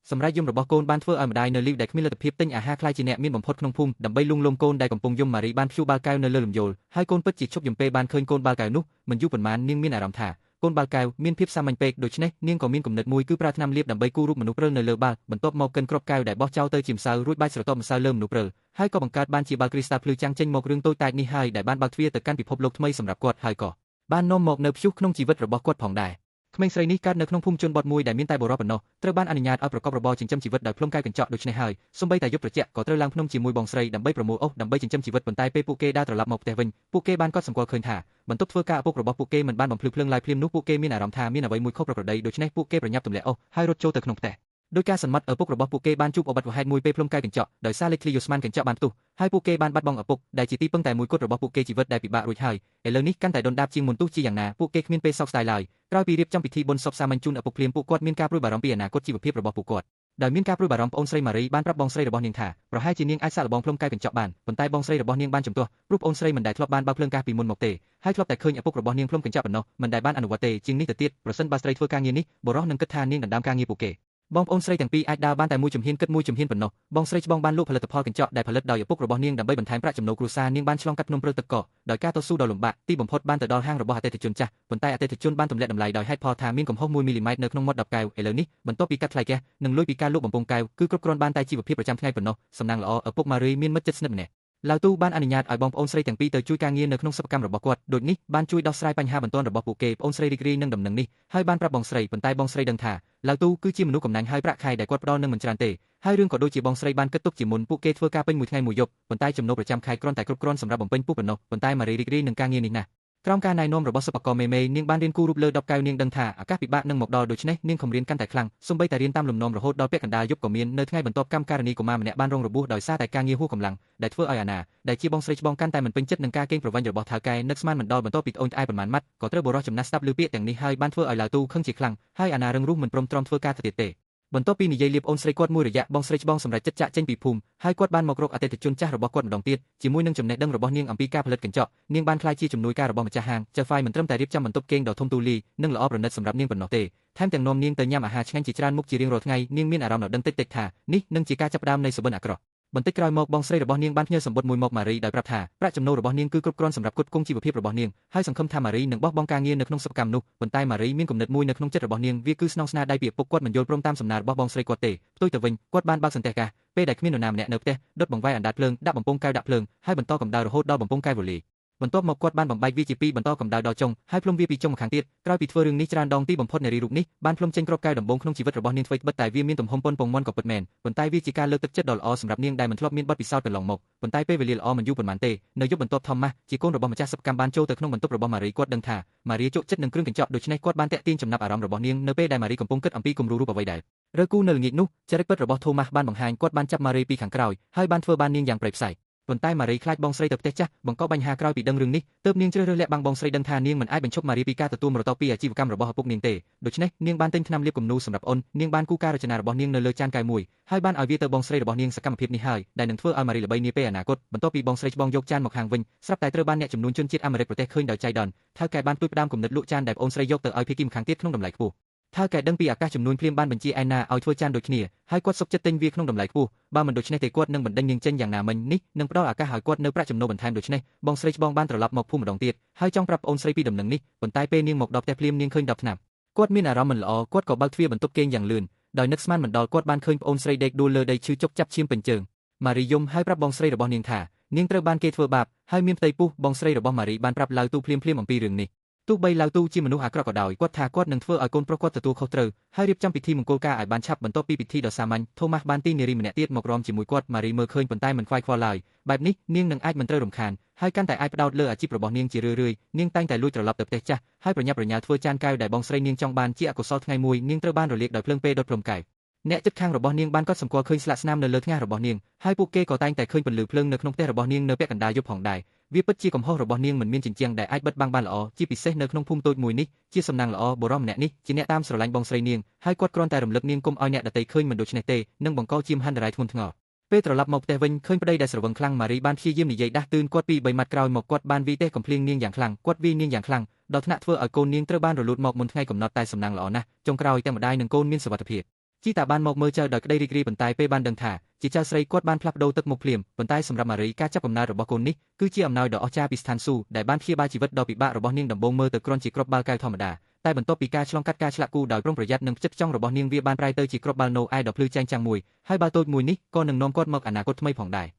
សម្រាប់យមរបស់កូនបានធ្វើឲ្យម្ដាយនៅលីវដែលគ្មានលទ្ធភាពទិញអាហារខ្លាយជាអ្នកមានបំផុតក្នុងភូមិដើម្បីលួងលោមកូនដែលកំពុងយំម៉ារីបានព្យួរបាល់កែវនៅលើលំយោលហើយកូនពិតជាឈប់យំពេលបានឃើញកូនបាល់កែវនោះមិនយូរប៉ុន្មាននាងមានអារម្មណ៍ថាកូនបាល់កែវមានភាពសាមញ្ញពេកដូច្នេះនាងក៏មានគំនិតមួយគឺប្រើថ្នាំលាបដើម្បីគូររូបមនុស្សព្រិលនៅលើបាល់បន្ទាប់មកកិនគ្រាប់កែវដែលបោះចោលទៅជាម្សៅរួចបាច់ស្រទាប់ម្សៅលើមនុស្សព្រិលហើយក៏បង្កើតបានជាបាល់គ្រីស្តាល់ភ្លឺចាំងចេញមករឿងតូចតាចនេះហើយដែលបានបើកទ្វារទៅកាន់ពិភពលោកថ្មីសម្រាប់គាត់ហើយក៏បាននាំមកនៅព្យុះក្នុងជីវិតរបស់គាត់ផងដែរក្មេងស្រីនេះកើតនៅក្នុងភូមិជនបទមួយដែលមានតែបុរសប៉ុណ្ណោះត្រូវបានអនុញ្ញាតឲ្យប្រកបរបរចិញ្ចឹមជីវិតដោយផ្លុំកែវកញ្ចក់ដូច្នេះហើយសូម្បីតែយប់ត្រជាក់ក៏ត្រូវឡើងភ្នំជាមួយបងស្រីដើម្បីប្រមូលអុសដើម្បីចិញ្ចឹមជីវិតប៉ុន្តែពេលពួកគេដើរត្រឡប់មកផ្ទះវិញពួកគេបានកត់សម្គាល់ឃើញថាបន្ទប់ធ្វើការឪពុករបស់ពួកគេមិនបានបំភ្លឺភ្លើងឡើយភ្លាមនោះពួកគេមានអារម្មណ៍ថាមានអ្វីមួយខុសប្រក្រតីដូច្នេះពួកគេប្រញាប់ទម្លាក់អុសហើយរត់ចូលទៅក្នុងផ្ទះដោយការសន្មត់ឪពុករបស់ពួកគេបានជួបឧបទ្ទវហេតុមួយពេលផ្លុំកែវកញ្ចក់ដោយសារលេខធ្លីយូស្មានកញ្ចក់បានផ្ទុះហើយពួកគេបានបាត់បង់ឪពុកដែលជាទីពឹងតែមួយគត់របស់ពួកគេជីវិតដែលពិបាករួចហើយឥឡូវនេះកាន់តែដុនដាបជាងមុនទោះជាយ៉ាងណាពួកគេគ្មានពេលសោកស្ដាយឡើយក្រោយពីរៀបចំពិធីបុណ្យសពសាមញ្ញជូនឪពុកភ្លាមពួកគាត់មានការព្រួយបារម្ភពីអនាគតជីវភាពរបស់ពួកគាត់ដោយមានការព្រួយបារម្ភប្អូនស្រីម៉ារីបានប្រាប់បងស្រីរបស់នាងថាប្រហែលជានាងអាចសាកល្បងផ្លុំកែវកញ្ចក់បានប៉ុន្តែបងស្រីរបស់នាងបានជំទាស់ព្រោះប្អូនស្រីមិនដែលធ្លាប់បានបើកភ្លើងកាសពីមុនមកទេហើយធ្លាប់តែឃើញឪពុករបស់នាងផ្លុំកញ្ចក់ប៉ុណ្ណោះមិនដែលបានអនុវត្តទេជាងនេះទៅទៀតប្រសិនបើស្រីធ្វើការងារនេះបុរសនឹងគិតថានាងដណ្ដើមការងារពួកគេបងប្អូនស្រីទាំងពីរអាចដើរបានតែមួយជំហានគិតមួយជំហានប៉ុណ្ណោះបងស្រីច្បងបានលក់ផលិតផលកញ្ចក់ដែលផលិតដោយឪពុករបស់នាងដើម្បីបន្ថែមប្រាក់ចំណូលគ្រួសារនាងបានឆ្លងកាត់ភ្នំព្រឹលទឹកកកដោយការតស៊ូដ៏លំបាកទីបំផុតបានទៅដល់ហាងរបស់អតិថិជនចាស់ប៉ុន្តែអតិថិជនបានទម្លាក់តម្លៃដោយហេតុផលថាមានកំហុស1មីលីម៉ែត្រនៅក្នុងមាត់ដបកែវឥឡូវនេះបន្ទាប់ពីកាត់ថ្លៃហ្គាសនិងលុយពីការលក់បំពង់កែវគឺគ្រប់គ្រាន់បានតែជីវភាពប្រចាំថ្ងៃប៉ុណ្ណោះសំណាងល្អឪពុកម៉ារីមានមិត្តជិតស្និទ្ធម្នាក់ឡាវទូបានអនុញ្ញាតឲ្យបងប្អូនស្រីទាំងពីរទៅជួយការងារនៅក្នុងសិប្បកម្មរបស់គាត់ដូចនេះបានជួយដោះស្រាយបញ្ហាបន្ទាន់របស់ពួកគេប្អូនស្រីរីករាយនឹងដំណឹងនេះហើយបានប្រាប់បងស្រីប៉ុន្តែបងស្រីដឹងថាឡាវទូគឺជាមនុស្សកំណាញ់ហើយប្រាក់ខែដែលគាត់ផ្ដល់នឹងមិនច្រើនទេហើយរឿងក៏ដូចជាបងស្រីបានគិតទុកជាមុនពួកគេធ្វើការពេញមួយថ្ងៃមួយយប់ប៉ុន្តែចំណូលប្រចាំខែគ្រាន់តែគ្រប់គ្រាន់សម្រាប់បំពេញពោះប៉ុណ្ណោះប៉ុន្តែម៉ារីរីករាយនឹងការងារនេះណាស់ក្រោមការណែនាំរបស់សិប្បករមេនាងបានរៀនគូររូបលើដបកែវនាងដឹងថាអាកាសពិបាកនឹងមកដល់ដូច្នេះនាងខំរៀនកាន់តែខ្លាំងសូម្បីតែរៀនតាមលំនាំរហូតដល់ពាក់កណ្ដាលយប់ក៏មាននៅថ្ងៃបន្ទាប់កម្មការិនីកុមារម្នាក់បានរងរបួសដោយសារតែការងារហួសកម្លាំងដែលធ្វើឲ្យអាណាដែលជាបងស្រីច្បងកាន់តែមិនពេញចិត្តនឹងការកេងប្រវ័ញ្ចរបស់ថៅកែនឹកស្មានមិនដល់បន្ទាប់ពីត្អូញត្អែប៉ុន្មានម៉ាត់ក៏ត្រូវបរិសុទ្ធចំណាស់ស្ដាប់ឮពាក្យទាំងនេះហើយបានធ្វើឲ្យឡាវទូខឹងជាខ្លាំងហើយអាណារឹងរូសមិនព្រមទ្រាំធ្វើការទៅទៀតទេបន្ទាប់ពីនិយាយលៀបអូនស្រីគាត់មួយរយៈបងស្រីច្បងសម្រេចចិត្តចាក់ចេញពីភូមិហើយគាត់បានមករកអតិថិជនចាស់របស់គាត់ម្ដងទៀតជាមួយនឹងចំណេះដឹងរបស់នាងអំពីការផលិតកញ្ចក់នាងបានក្លាយជាជំនួយការរបស់ម្ចាស់ហាងចៅហ្វាយមិនត្រឹមតែរៀបចំបន្ទប់គេងដ៏ធំទូលាយនិងល្អប្រណិតសម្រាប់នាងប៉ុណ្ណោះទេថែមទាំងនាំនាងទៅញ៉ាំអាហារឆ្ងាញ់ជាច្រើនមុខជារៀងរាល់ថ្ងៃនាងមានអារម្មណ៍ដដឹងតិចៗថានេះនឹងជាការចាប់ផ្ដើមនៃសុបិនអាក្រក់បន្តិចក្រោយមកបងស្រីរបស់នាងបានផ្ញើសម្បត្តិមួយមកម៉ារីដោយប្រាប់ថាប្រាក់ចំណូលរបស់នាងគឺគ្រប់គ្រាន់សម្រាប់ផ្គត់ផ្គង់ជីវភាពរបស់នាងហើយសង្ឃឹមថាម៉ារីនឹងបោះបង់ការងារនៅក្នុងសិប្បកម្មនោះប៉ុន្តែម៉ារីមានគំនិតមួយនៅក្នុងចិត្តរបស់នាងវាគឺស្នងស្នាដៃពីឪពុកគាត់មិនយល់ព្រមតាមសំណើរបស់បងស្រីគាត់ទេផ្ទុយទៅវិញគាត់បានបើកសន្ទះការពេលដែលគ្មាននរណាម្នាក់នៅផ្ទះដុតបង្វែរអណ្ដាតភ្លើងដាក់បំពង់កែវដាក់ភ្លើងហើយបន្តកម្ដៅរហូតដល់បំពង់កែវវលាយបន្ទាប់មកគាត់បានបំបែកវាជាពីរបន្តកម្ដៅដល់ចុងហើយផ្លុំវាពីចុងម្ខាងទៀតក្រោយពីធ្វើរឿងនេះច្រើនដងទីបំផុតនារីរូបនេះបានផ្លុំចេញគ្រាប់កែវដំបងក្នុងជីវិតរបស់នាងថ្មីត្បិតតែវាមានទំហំប៉ុនពងមាន់ក៏ពិតមែនប៉ុន្តែវាជាការលើកទឹកចិត្តដ៏ល្អសម្រាប់នាងដែលមិនធ្លាប់មានបទពិសោធន៍កន្លងមកប៉ុន្តែពេលវេលាល្អមិនយូរប៉ុន្មានទេនៅយប់បន្ទាប់ថមម៉ាស់ជាកូនរបស់ម្ចាស់សិប្បកម្មបានចូលទៅក្នុងបន្ទប់របស់ម៉ារីគាត់ដឹងថាម៉ារីជក់ចិត្តនឹងគ្រឿងកញ្ចក់ដូច្នេះគាត់បានតាក់ទាញចំណាប់អារម្មណ៍របស់នាងនៅពេលដែលម៉ារីកំពុងគិតអំពីគំរូរូបអ្វីដែលរើគូនៅល្ងាចនោះចរិតពិតរបស់ថូម៉ាស់បានបង្ហាញគាត់បានចាប់ម៉ារីពីខាងក្រោយហើយបានធ្វើបាននាងយ៉ាងប្រៃផ្សៃប៉ុន្តែម៉ារីខ្លាចបងស្រីទៅផ្ទះចាស់បង្កបញ្ហាក្រោយពីដឹងរឿងនេះទើបនាងជ្រើសរើសលាក់បាំងបងស្រីដឹងថានាងមិនអាចបញ្ឈប់ម៉ារីពីការទទួលមរតកពីអាជីវកម្មរបស់ឪពុកនាងទេដូច្នេះនាងបានទិញថ្នាំលាបគំនូរសម្រាប់អូននាងបានគូការរចនារបស់នាងនៅលើចានកែវមួយហើយបានឲ្យវាទៅបងស្រីរបស់នាងសកម្មភាពនេះហើយដែលនឹងធ្វើឲ្យម៉ារីល្បីនាពេលអនាគតបន្ទាប់ពីបងស្រីច្បងយកចានមកខាងវិញស្រាប់តែត្រូវបានអ្នកចំនួនជនជាតិអាមេរិកប្រទេសឃើញដោយចៃដន្យថៅកែបានទួយផ្ដាំគំនិតលក់ចានដែលអូនស្រីយកទៅឲ្យភាគីម្ខាងទៀតក្នុងតម្លៃខ្ពស់ថៅកែដឹងពីអាកាសចំនួនភ្លាមបានបញ្ជាឯណាឲ្យធ្វើចានដូចគ្នាហើយគាត់សុខចិត្តទិញវាក្នុងតម្លៃខ្ពស់បើមិនដូច្នេះទេគាត់នឹងបណ្ដេញនាងចេញយ៉ាងណាមិញនេះនឹងផ្ដល់ឱកាសឲ្យគាត់នៅប្រាក់ចំណូលបន្ថែមដូច្នេះបងស្រីច្បងបានត្រឡប់មកភូមិម្ដងទៀតហើយចង់ប្រាប់អូនស្រីពីដំណឹងនេះប៉ុន្តែពេលនាងមកដល់ផ្ទះភ្លាមនាងឃើញដបថ្នាំគាត់មានអារម្មណ៍មិនល្អគាត់ក៏បើកទ្វារបន្ទប់គេងយ៉ាងលឿនដោយនឹកស្មានមិនដល់គាត់បានឃើញប្អូនស្រីដេកដួលលើដីឈឺចុកចាប់ឈាមពេញជើងម៉ារីយំហើយប្រាប់បងស្រីរបស់នាងថានាងត្រូវបានគេធ្វើបាបហើយមានផ្ទៃពោះបងស្រីរបស់ម៉ារីបានប្រាប់ឡាវទូភ្លាមអំពីរឿងនេះទោះបីឡាវទូជាមនុស្សអាក្រក់ក៏ដោយគាត់ថាគាត់នឹងធ្វើឲ្យកូនប្រុសគាត់ទទួលខុសត្រូវហើយរៀបចំពិធីមង្គលការឲ្យបានឆាប់បន្ទាប់ពីពិធីដ៏សាមញ្ញថូម៉ាស់បានទីនារីម្នាក់ទៀតមករំជាមួយគាត់ម៉ារីមើលឃើញប៉ុន្តែមិនខ្វាយខ្វល់ឡើយបែបនេះនាងនឹងអាចមិនត្រូវរំខានហើយកាន់តែអាចផ្ដោតលើអាជីពរបស់នាងជារឿយៗនាងតែងតែលួចត្រឡប់ទៅផ្ទះចាស់ហើយប្រញាប់ប្រញាល់ធ្វើចានកែវដែលបងស្រីនាងចង់បានជាអកុសលថ្ងៃមួយនាងត្រូវបានរលាកដោយភ្លើងពេលដុតព្រំកែវអ្នកជិតខាងរបស់នាងបានកត់សម្គាល់ឃើញស្លាកស្នាមនៅលើថ្ងាសរបស់នាងហើយពួកគេក៏តែងតែឃើញពន្លឺភ្លើងនៅក្នុងផ្ទះរបស់នាងនៅពាក់កណ្ដាលយប់ផងដែរវាពិតជាកំហុសរបស់នាងមិនមានជញ្ជាំងដែលអាចបិទបាំងបានល្អជាពិសេសនៅក្នុងភូមិតូចមួយនេះជាសំណាងល្អបុរសម្នាក់នេះជាអ្នកតាមស្រឡាញ់បងស្រីនាងហើយគាត់គ្រាន់តែរំលឹកនាងកុំឲ្យអ្នកដទៃឃើញមិនដូច្នេះទេនឹងបង្កជាមហន្តរាយធ្ងន់ធ្ងរពេលត្រឡប់មកផ្ទះវិញឃើញប្តីដែលស្រវឹងខ្លាំងម៉ារីបានព្យាយាមនិយាយដាស់តឿនគាត់ពី3ម៉ាត់ក្រោយមកគាត់បានវាយទេកំភ្លៀងនាងយ៉ាងខ្លាំងគាត់វាយនាងយ៉ាងខ្លាំងដល់ថ្នាក់ធ្វើឲ្យកូននាងត្រូវបានរលូតមកមុនថ្ងៃកំណត់តែសំណាងល្អណាស់ចុងក្រោយទាំងម្ដាយនិងកូនមានសុវត្ថិភាព ជីតាបានមកមើលចៅដោយក្តីរីករាយប៉ុន្តែពេលបានដឹងថាជាចៅស្រីគាត់បានផ្លាស់ប្ដូរទឹកមុខភ្លាមប៉ុន្តែសម្រាប់ម៉ារីការចាប់កំណើតរបស់កូននេះគឺជាអំណោយដ៏អស្ចារ្យពីស្ថានសួគ៌ដែលបានព្យាបាលជីវិតដ៏ពិបាករបស់នាងដំបូងមើលទៅគ្រាន់ជាគ្រាប់បាល់កែវធម្មតាតែបន្ទាប់ពីការឆ្លងកាត់ការឆ្លាក់គូដោយប្រុងប្រយ័ត្ននិងផ្ចិតផ្ចង់របស់នាងវាបានប្រែទៅជាគ្រាប់បាល់ណូអែដ៏ភ្លឺចែងចាំងមួយហើយបាល់តូចមួយនេះក៏នឹងនាំគាត់មកអនាគតថ្មីផងដែរ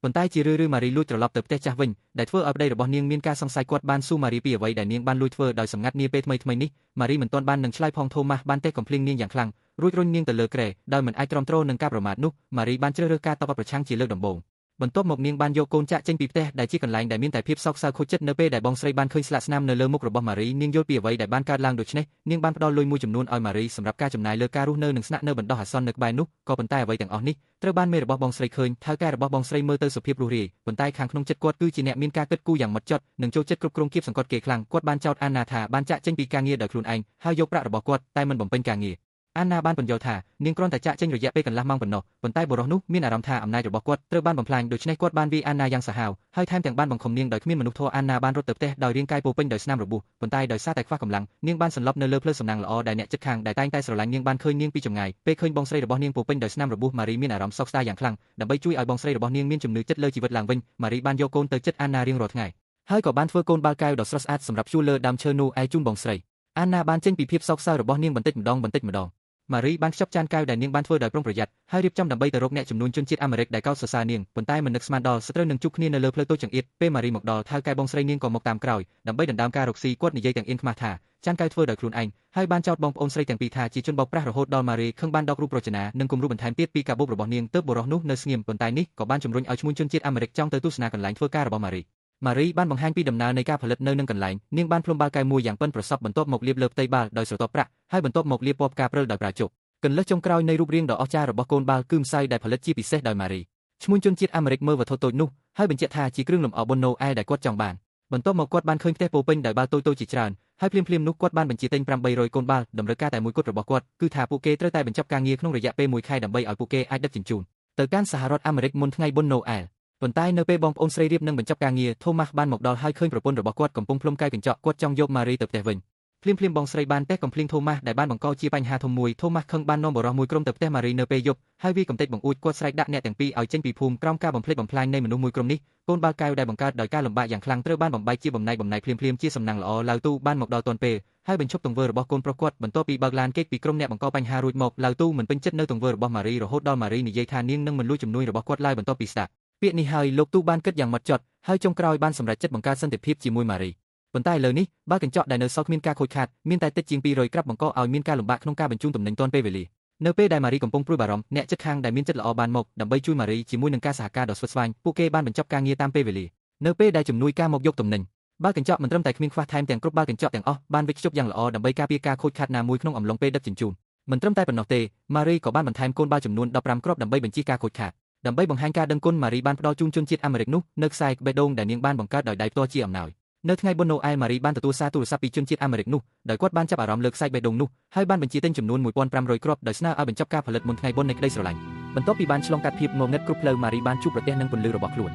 ប៉ុន្តែជារឿយៗម៉ារីលួចត្រឡប់ទៅផ្ទះចាស់វិញដែលធ្វើឲ្យប្តីរបស់នាងមានការសង្ស័យគាត់បានសួរម៉ារីពីអ្វីដែលនាងបានលួចធ្វើដោយសម្ងាត់នាពេលថ្មីៗនេះម៉ារីមិនទាន់បាននឹងឆ្លើយផងថូម៉ាស់បានតេះកំភ្លៀងនាងយ៉ាងខ្លាំងរួចរុញនាងទៅលើគ្រែដោយមិនអាចទ្រាំទ្រនឹងការប្រមាថនោះម៉ារីបានជ្រើសរើសការតបប្រឆាំងជាលើកដំបូងបន្ទាប់មកនាងបានយកកូនចាក់ចេញពីផ្ទះដែលជាកន្លែងដែលមានតែភាពសោកសៅខូចចិត្តនៅពេលដែលបងស្រីបានឃើញស្លាកស្នាមនៅលើមុខរបស់ម៉ារីនាងយល់ពីអ្វីដែលបានកើតឡើងដូច្នេះនាងបានផ្ដល់លុយមួយចំនួនឲ្យម៉ារីសម្រាប់ការចំណាយលើការរស់នៅនិងស្នាក់នៅបណ្ដោះអាសន្ននៅក្បែរនោះក៏ប៉ុន្តែអ្វីទាំងអស់នេះត្រូវបានមេរបស់បងស្រីឃើញថៅកែរបស់បងស្រីមើលទៅសុភាពរួសរាយប៉ុន្តែខាងក្នុងចិត្តគាត់គឺជាអ្នកមានការគិតគូរយ៉ាងម៉ត់ចត់និងចូលចិត្តគ្រប់គ្រងគៀបសង្កត់គេខ្លាំងគាត់បានចោទអានណាថាបានចាក់ចេញពីការងារដោយខ្លួនឯងហើយយកប្រាក់របស់គាត់តែមិនបំពេញការងារអានណាបានបញ្យល់ថានាងគ្រាន់តែចាក់ចេញរយៈពេលកន្លះម៉ោងប៉ុណ្ណោះប៉ុន្តែបុរសនោះមានអារម្មណ៍ថាអំណាចរបស់គាត់ត្រូវបានបំផ្លាញដូច្នេះគាត់បានវាយអានណាយ៉ាងសាហាវហើយថែមទាំងបានបង្ខំនាងដោយគ្មានមនុស្សធម៌អានណាបានរត់ទៅផ្ទះដោយរាងកាយពោពេញដោយស្នាមរបួសប៉ុន្តែដោយសារតែខ្វះកម្លាំងនាងបានសន្លប់នៅលើផ្លូវសំណាងល្អដែលអ្នកជិតខាងដែលតែងតែស្រឡាញ់នាងបានឃើញនាងពីចម្ងាយពេលឃើញបងស្រីរបស់នាងពោពេញដោយស្នាមរបួសម៉ារីមានអារម្មណ៍សោកស្ដាយយ៉ាងខ្លាំងដើម្បីជួយឲ្យបងស្រីរបស់នាងមានជំនឿចិត្តលើជីវិតឡើងវិញម៉ារីបានយកកូនទៅចិត្តអានណារៀងរាល់ថ្ងៃហើយក៏បានធ្វើកូនបាល់កែវដ៏ស្រស់ស្អាតសម្រាប់ជួលលើដើមឈើនោះឯជូនបងស្រីអានណាបានចេញពីភាពសោកសៅរបស់នាងបន្តិចម្ដងម៉ារីបានខ្ចប់ចានកែវដែលនាងបានធ្វើដោយប្រុងប្រយ័ត្នហើយរៀបចំដើម្បីទៅរកអ្នកចំនួនជនជាតិអាមេរិកដែលកោតសរសើរនាងប៉ុន្តែមិននឹកស្មានដល់ស្ត្រូវនឹងជួបគ្នានៅលើផ្លូវតូចចង្អៀតពេលម៉ារីមកដល់ថៅកែបងស្រីនាងក៏មកតាមក្រោយដើម្បីដណ្ដើមការរកស៊ីគាត់និយាយទាំងអៀនខ្មាស់ថាចានកែវធ្វើដោយខ្លួនឯងហើយបានចោទបងប្អូនស្រីទាំងពីរថាជាជនបោកប្រាស់រហូតដល់ម៉ារីខឹងបានដករូបរចនានិងគំរូបន្ថែមទៀតពីកាបូបរបស់នាងទើបបុរសនោះនៅស្ងៀមប៉ុន្តែនេះក៏បានជំរុញឲ្យឈ្មោះជនជាតិអាមេរិកចង់ទៅទស្សនាកន្លែងធ្វើការរបស់ម៉ារីបានបង្ហាញពីដំណើរនៃការផលិតនៅនឹងកន្លែងនាងបានផ្លុំបាល់កែវមួយយ៉ាងប៉ិនប្រសប់បន្ទាប់មកលាបលើផ្ទៃបាល់ដោយស្រទាប់ប្រាក់ហើយបន្ទាប់មកលាបពណ៌ផ្កាព្រិលដោយប្រើជោគកន្លឹះចុងក្រោយនៃរូបរាងដ៏អស្ចារ្យរបស់កូនបាល់គឺម្សៅដែលផលិតជាពិសេសដោយម៉ារីឈ្មោះជនជាតិអាមេរិកមើលវត្ថុតូចនោះហើយបញ្ជាក់ថាជាគ្រឿងលម្អបុណ្យណូអែលដែលគាត់ចង់បានបន្ទាប់មកគាត់បានឃើញផ្ទះពោពេញដោយបាល់តូចៗជាច្រើនហើយភ្លាមៗនោះគាត់បានបញ្ជាទិញ800កូនបាល់តម្រូវការតែមួយគត់របស់គាត់គឺថាពួកគេត្រូវតែបញ្ចប់ការងារក្នុងរយៈពេល1ខែដើម្បីឲ្យពួកគេអាចដឹកជញ្ជូនទៅកាន់សហរដ្ឋអាមេរិកមុនថ្ងៃបុណ្យណូអែលប៉ុន្តែនៅពេលបងប្អូនស្រីរៀបនឹងបញ្ចប់ការងារថូម៉ាស់បានមកដល់ហើយឃើញប្រពន្ធរបស់គាត់កំពុងផ្លុំកែវកញ្ចក់គាត់ចង់យកម៉ារីទៅផ្ទះវិញភ្លាមបងស្រីបានតេះកំភ្លៀងថូម៉ាស់ដែលបានបង្កជាបញ្ហាធំមួយថូម៉ាស់ខឹងបាននាំបរិសមួយក្រុមទៅផ្ទះម៉ារីនៅពេលយប់ហើយវាកំទេចបង្អួចគាត់ស្រែកដាក់អ្នកទាំងពីរឲ្យចេញពីភូមិក្រោមការបំផ្លិចបំផ្លាញនៃមនុស្សមួយក្រុមនេះកូនបាល់កែវដែលបង្កើតដោយការលំបាកយ៉ាងខ្លាំងត្រូវបានបំបែកជាបំណែកភ្លាមជាសំណាងល្អឡាវទូបានមកដល់ទាន់ពេលហើយបញ្ឈប់ទង្វើរបស់កូនប្រុសគាត់បន្ទាប់ពីបើកឡានគេកពីក្រុមអ្នកបង្កបញ្ហារួចមកឡាវទូមិនពេញចិត្តនៅទង្វើរបស់ម៉ារីរហូតដល់ម៉ារីនិយាយថានាងនឹងមិនលួចជំនួយរបស់គាត់ឡើយបន្ទាប់ពីស្ដាប់ពាក្យនេះហើយលោកទូបានគិតយ៉ាងម៉ត់ចត់ហើយចុងក្រោយបានសម្រេចចិត្តបង្កើតសន្តិភាពជាមួយម៉ារីប៉ុន្តែឥឡូវនេះបាល់កញ្ចក់ដែលនៅសល់គ្មានការខូចខាតមានតែតិចជាង200ក្រាបបង្កឲ្យមានការលំបាកក្នុងការបញ្ជូនទំនិញទាន់ពេលវេលានៅពេលដែលម៉ារីកំពុងព្រួយបារម្ភអ្នកជិតខាងដែលមានចិត្តល្អបានមកដើម្បីជួយម៉ារីជាមួយនឹងការសហការដ៏ស្វិតស្វាញពួកគេបានបញ្ចប់ការងារតាមពេលវេលានៅពេលដែលជំនួយការមកយកទំនិញបាល់កញ្ចក់មិនត្រឹមតែគ្មានខ្វះថែមទាំងគ្រប់បាល់កញ្ចក់ទាំងអស់បានវេចខ្ចប់យ៉ាងល្អដើម្បីការពារការខូចខាតណាមួយក្នុងអំឡុងពេលដឹកជញ្ជូនមិនត្រឹមតែប៉ុណ្ណោះទេម៉ារីក៏បានបន្ថែមកូនបាល់ចំនួន15គ្រាប់ដើម្បីបញ្ជៀសការខូចខាតដើម្បីបង្ហាញការដឹងគុណម៉ារីបានផ្ដល់ជូនជនជាតិអាមេរិកនោះនៅខ្សែបេះដូងដែលនាងបានបង្កើតដោយដៃផ្ទាល់ជាអំណោយនៅថ្ងៃបុណ្យណូអែលម៉ារីបានទទួលសារទូរស័ព្ទពីជនជាតិអាមេរិកនោះដោយគាត់បានចាប់អារម្មណ៍លើខ្សែបេះដូងនោះហើយបានបញ្ជាទិញចំនួន1500គ្រាប់ដោយស្នើឲ្យបញ្ចប់ការផលិតមុនថ្ងៃបុណ្យនៃក្តីស្រឡាញ់បន្ទាប់ពីបានឆ្លងកាត់ភាពងងឹតគ្រប់ផ្លូវម៉ារីបានជួបប្រទះនឹងពន្លឺរបស់ខ្លួន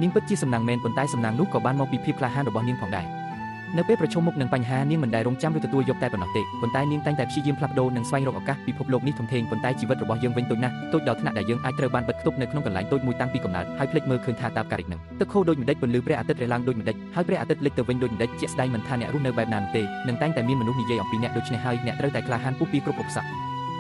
នាងពិតជាសំណាងមែនប៉ុន្តែសំណាងនោះក៏បានមកពីភាពក្លាហានរបស់នាងផងដែរនៅពេលប្រឈមមុខនឹងបញ្ហានាងមិនដែលរងចាំឬទទួលយកតែប៉ុណ្ណោះទេប៉ុន្តែនាងតែងតែព្យាយាមផ្លាស់ប្ដូរនិងស្វែងរកឱកាសពិភពលោកនេះធំធេងប៉ុន្តែជីវិតរបស់យើងវិញតូចណាស់តូចដល់ថ្នាក់ដែលយើងអាចត្រូវបានបិទគប់នៅក្នុងកន្លែងតូចមួយតាំងពីកំណើតហើយភ្លេចមើលឃើញថាតាបការិកនឹងទឹកហូរដូចម្ដេចពន្លឺព្រះអាទិត្យរះឡើងដូចម្ដេចហើយព្រះអាទិត្យលិចទៅវិញដូចម្ដេចជាក់ស្ដែងមិនថាអ្នករស់នៅបែបណានោះទេនឹងតែងតែមានមនុស្សនិយាយអំពីអ្នកដូច្នេះហើយអ្នកត្រូវតែក្លាហានពុះពីគ្រប់ឧបសគ្គ